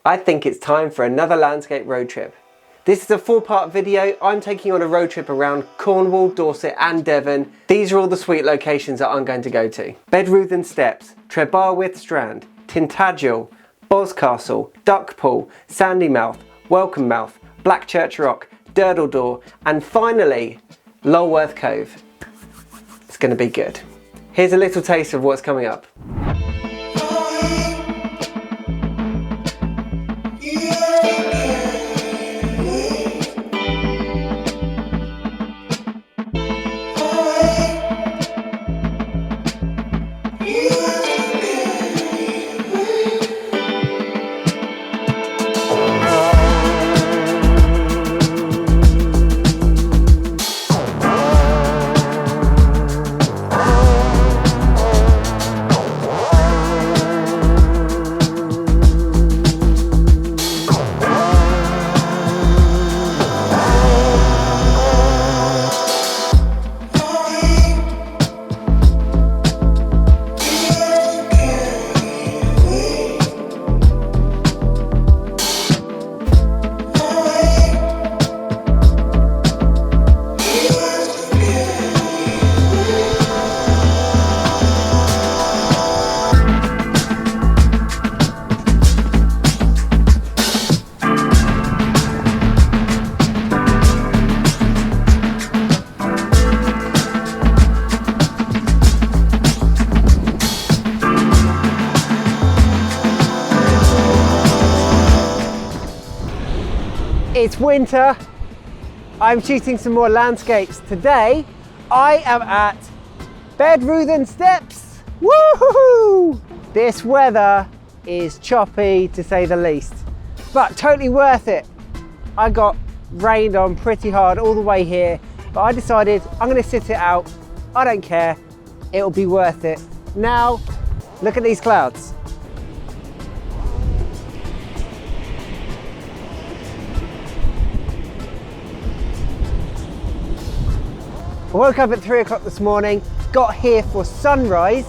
I think it's time for another landscape road trip. This is a 4-part video. I'm taking on a road trip around Cornwall, Dorset and Devon. These are all the sweet locations that I'm going to go to. Bedruthan Steps, Trebarwith Strand, Tintagel, Boscastle, Duckpool, Sandymouth, Welcombe Mouth, Blackchurch Rock, Durdle Door and finally Lulworth Cove. It's going to be good. Here's a little taste of what's coming up. It's winter, I'm shooting some more landscapes. Today, I am at Bedruthan Steps. Woohoo! This weather is choppy to say the least, but totally worth it. I got rained on pretty hard all the way here, but I decided I'm gonna sit it out. I don't care, it'll be worth it. Now, look at these clouds. I woke up at 3 o'clock this morning, got here for sunrise.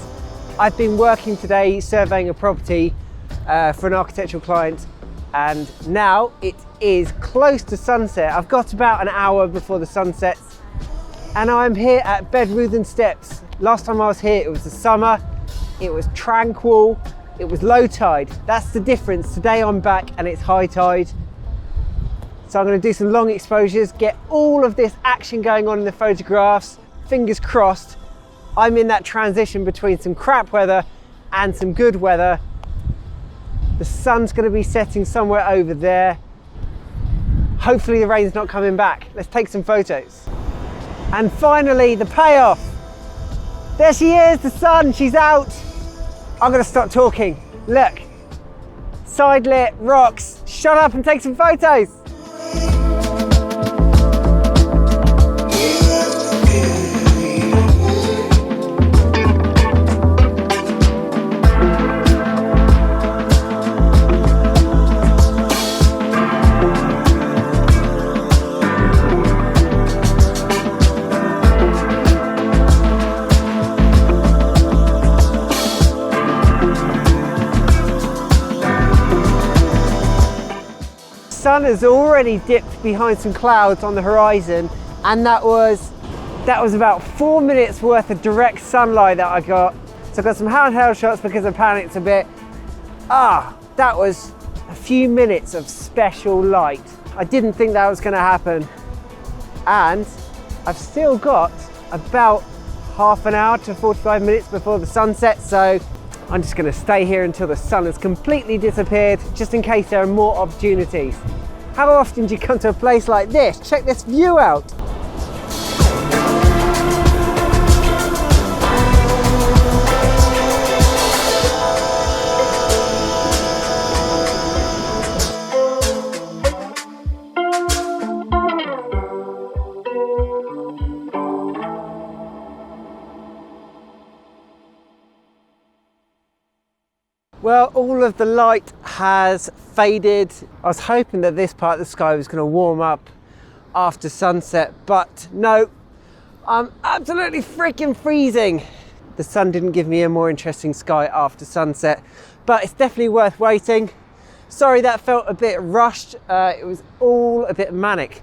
I've been working today surveying a property for an architectural client, and now it is close to sunset. I've got about an hour before the sun sets, and I'm here at Bedruthan Steps. Last time I was here, it was the summer, it was tranquil, it was low tide. That's the difference. Today I'm back and it's high tide. So I'm going to do some long exposures, get all of this action going on in the photographs. Fingers crossed, I'm in that transition between some crap weather and some good weather. The sun's going to be setting somewhere over there. Hopefully the rain's not coming back. Let's take some photos. And finally, the payoff. There she is, the sun, she's out. I'm going to stop talking. Look, side lit, rocks. Shut up and take some photos. The sun has already dipped behind some clouds on the horizon, and that was about 4 minutes worth of direct sunlight that I got. So I got some handheld shots because I panicked a bit. That was a few minutes of special light. I didn't think that was going to happen, and I've still got about half an hour to 45 minutes before the sunset, so I'm just going to stay here until the sun has completely disappeared, just in case there are more opportunities. How often do you come to a place like this? Check this view out. Well, all of the light has faded. I was hoping that this part of the sky was going to warm up after sunset, but no, I'm absolutely freaking freezing. The sun didn't give me a more interesting sky after sunset, but it's definitely worth waiting. Sorry that felt a bit rushed. It was all a bit manic.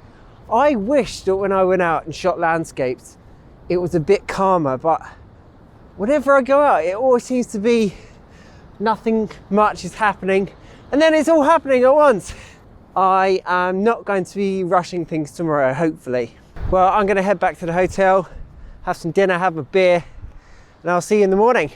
I wish that when I went out and shot landscapes, it was a bit calmer, but whenever I go out, it always seems to be nothing much is happening, and then it's all happening at once. I am not going to be rushing things tomorrow, hopefully. Well, I'm going to head back to the hotel, have some dinner, have a beer, and I'll see you in the morning.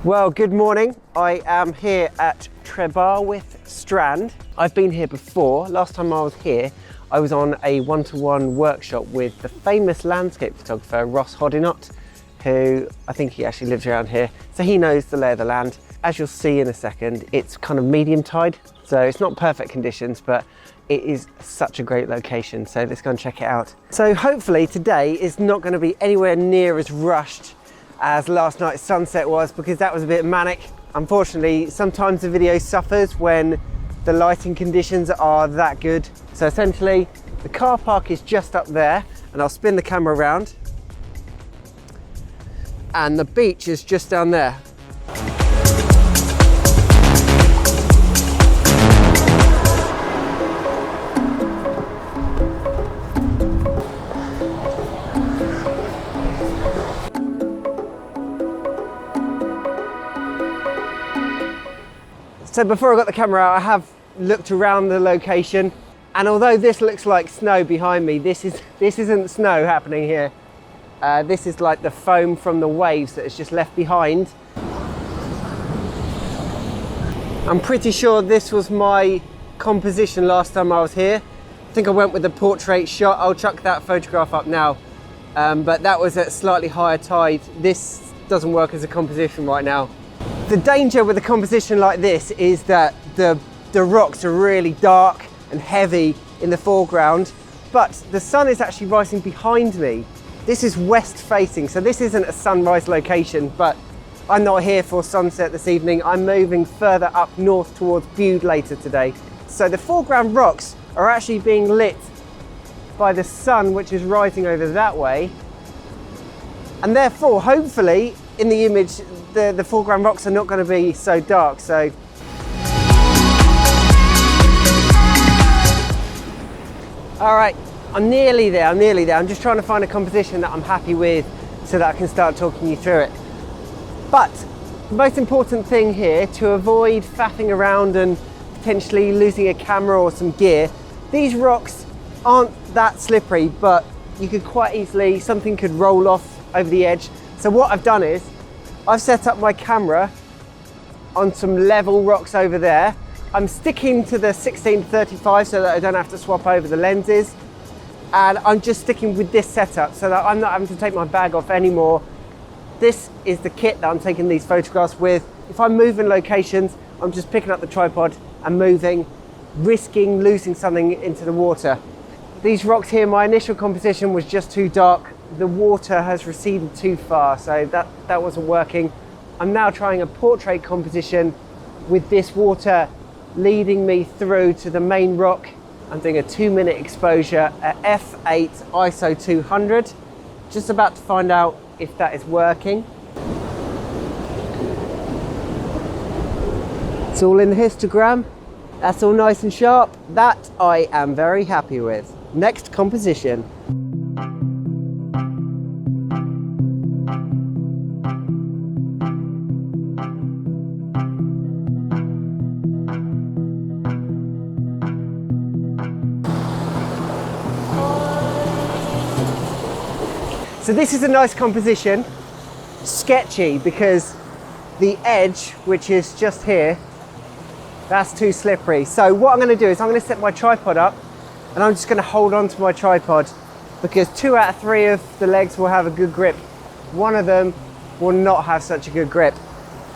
Well, good morning. I am here at Trebarwith Strand. I've been here before. Last time I was here, I was on a one-to-one workshop with the famous landscape photographer, Ross Hodinott, who I think he actually lives around here. So he knows the lay of the land. As you'll see in a second, it's kind of medium tide. So it's not perfect conditions, but it is such a great location. So let's go and check it out. So hopefully today is not going to be anywhere near as rushed as last night's sunset was, because that was a bit manic. Unfortunately, sometimes the video suffers when the lighting conditions are that good. So essentially, the car park is just up there, and I'll spin the camera around. And the beach is just down there. So before I got the camera out, I have looked around the location, and although this looks like snow behind me, this isn't snow happening here. This is like the foam from the waves that is just left behind. I'm pretty sure this was my composition last time I was here. I think I went with the portrait shot. I'll chuck that photograph up now. But that was at slightly higher tide. This doesn't work as a composition right now. The danger with a composition like this is that the rocks are really dark and heavy in the foreground, but the sun is actually rising behind me. This is west facing, so this isn't a sunrise location, but I'm not here for sunset this evening. I'm moving further up north towards Bude later today. So the foreground rocks are actually being lit by the sun, which is rising over that way. And therefore, hopefully, in the image, the foreground rocks are not going to be so dark. So all right, I'm nearly there. I'm just trying to find a composition that I'm happy with so that I can start talking you through it. But the most important thing here, to avoid faffing around and potentially losing a camera or some gear, these rocks aren't that slippery, but you could quite easily, something could roll off over the edge. So what I've done is I've set up my camera on some level rocks over there. I'm sticking to the 16-35 so that I don't have to swap over the lenses. And I'm just sticking with this setup so that I'm not having to take my bag off anymore. This is the kit that I'm taking these photographs with. If I'm moving locations, I'm just picking up the tripod and moving, risking losing something into the water. These rocks here, my initial composition was just too dark. The water has receded too far, so that wasn't working. I'm now trying a portrait composition with this water leading me through to the main rock. I'm doing a 2-minute exposure at f8 ISO 200. Just about to find out if that is working. It's all in the histogram. That's all nice and sharp. That I am very happy with. Next composition. So this is a nice composition, sketchy because the edge, which is just here, that's too slippery. So what I'm going to do is I'm going to set my tripod up and I'm just going to hold on to my tripod because 2 out of 3 of the legs will have a good grip one of them will not have such a good grip.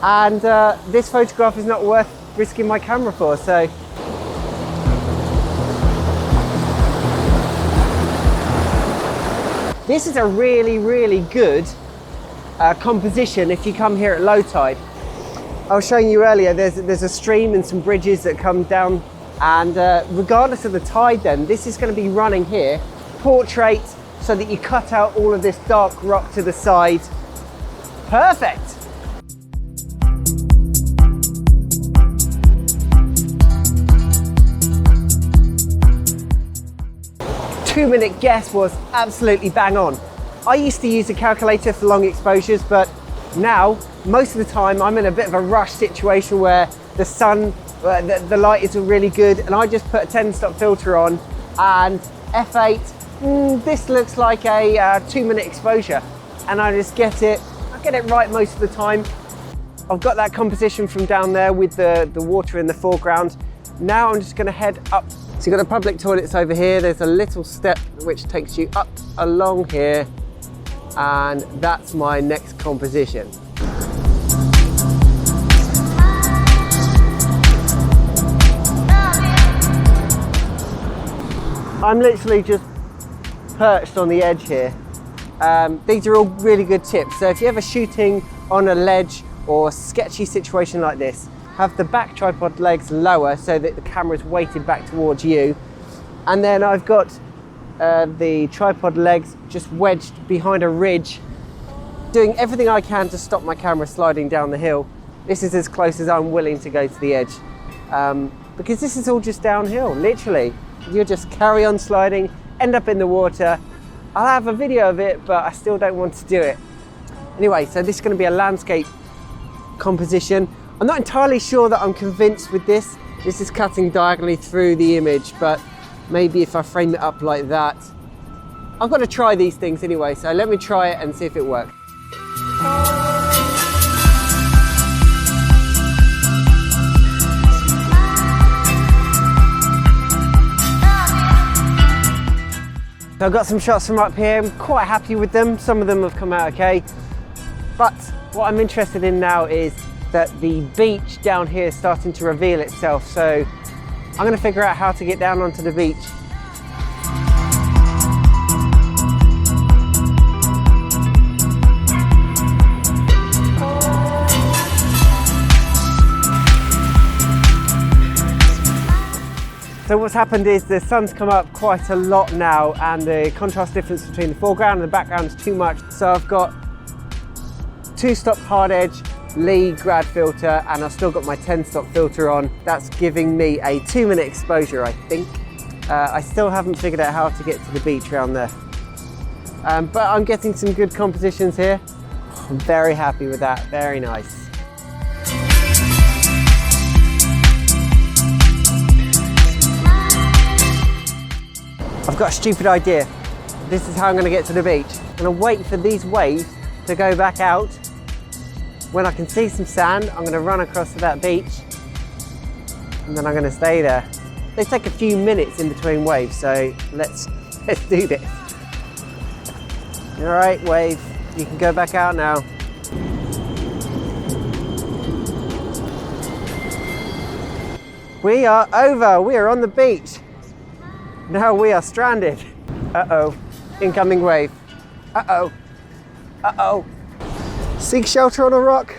And this photograph is not worth risking my camera for, so. This is a really, really good composition if you come here at low tide. I was showing you earlier, there's a stream and some bridges that come down, and regardless of the tide then, this is going to be running here, portrait, so that you cut out all of this dark rock to the side. Perfect! Two-minute guess was absolutely bang on. I used to use a calculator for long exposures, but now, most of the time, I'm in a bit of a rush situation where the sun, the light is really good, and I just put a 10-stop filter on, and f8, this looks like a 2-minute exposure, and I just get it right most of the time. I've got that composition from down there with the water in the foreground. Now I'm just going to head up. So you've got the public toilets over here. There's a little step which takes you up along here, and that's my next composition. I'm literally just perched on the edge here. These are all really good tips. So if you're ever shooting on a ledge or sketchy situation like this, have the back tripod legs lower so that the camera's weighted back towards you. And then I've got the tripod legs just wedged behind a ridge, doing everything I can to stop my camera sliding down the hill. This is as close as I'm willing to go to the edge, because this is all just downhill, literally. You just carry on sliding, end up in the water. I'll have a video of it, but I still don't want to do it. Anyway, so this is going to be a landscape composition. I'm not entirely sure that I'm convinced with this. This is cutting diagonally through the image, but maybe if I frame it up like that. I've got to try these things anyway, so let me try it and see if it works. So I've got some shots from up here. I'm quite happy with them. Some of them have come out okay. But what I'm interested in now is that the beach down here is starting to reveal itself. So I'm going to figure out how to get down onto the beach. So what's happened is the sun's come up quite a lot now, and the contrast difference between the foreground and the background is too much. So I've got 2-stop hard edge, Lee grad filter, and I've still got my 10-stop filter on. That's giving me a 2-minute exposure, I think. I still haven't figured out how to get to the beach around there. But I'm getting some good compositions here. I'm very happy with that, very nice. I've got a stupid idea. This is how I'm going to get to the beach. I'm going to wait for these waves to go back out. When I can see some sand, I'm going to run across to that beach, and then I'm going to stay there. They take a few minutes in between waves, so let's do this. All right, wave, you can go back out now. We are over. We are on the beach. Now we are stranded. Uh-oh, incoming wave. Uh-oh, uh-oh. Seek shelter on a rock.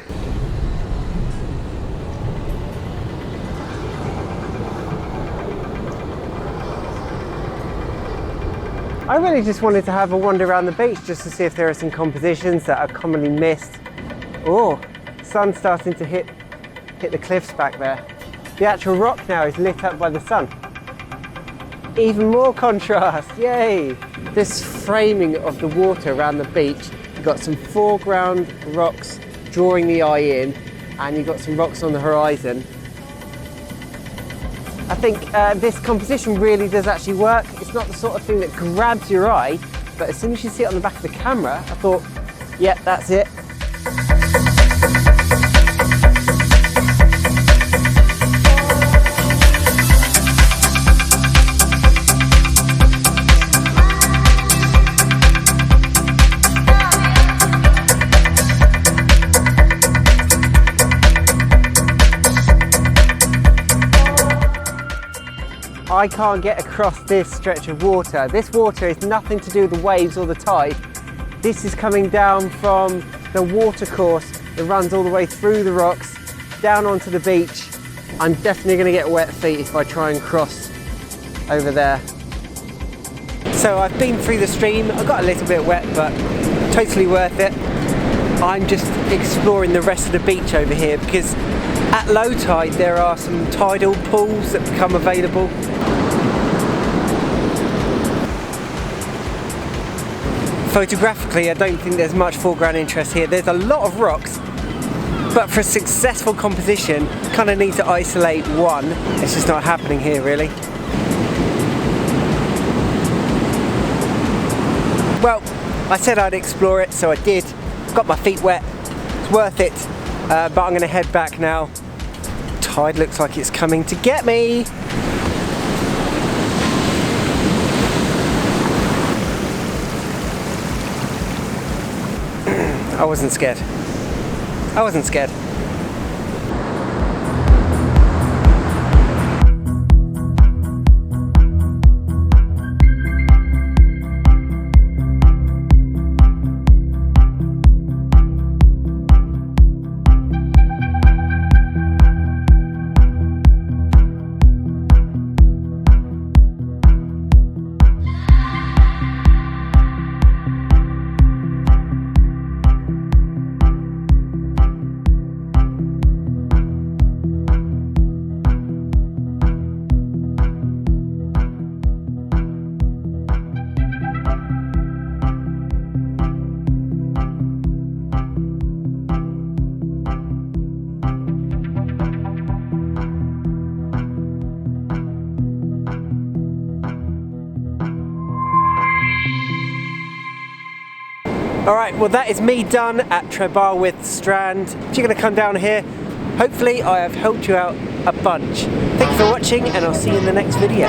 I really just wanted to have a wander around the beach just to see if there are some compositions that are commonly missed. Oh, sun's starting to hit the cliffs back there. The actual rock now is lit up by the sun. Even more contrast, yay! This framing of the water around the beach, you've got some foreground rocks drawing the eye in, and you've got some rocks on the horizon. I think this composition really does actually work. It's not the sort of thing that grabs your eye, but as soon as you see it on the back of the camera, I thought, yeah, that's it. I can't get across this stretch of water. This water is nothing to do with the waves or the tide. This is coming down from the water course that runs all the way through the rocks, down onto the beach. I'm definitely going to get wet feet if I try and cross over there. So I've been through the stream, I got a little bit wet, but totally worth it. I'm just exploring the rest of the beach over here because at low tide there are some tidal pools that become available. Photographically, I don't think there's much foreground interest here. There's a lot of rocks, but for a successful composition, kind of need to isolate one. It's just not happening here, really. Well, I said I'd explore it, so I did. Got my feet wet. It's worth it. But I'm going to head back now. Tide looks like it's coming to get me. I wasn't scared. I wasn't scared. Alright, well that is me done at Trebarwith Strand. If you're going to come down here, hopefully I have helped you out a bunch. Thank you for watching and I'll see you in the next video.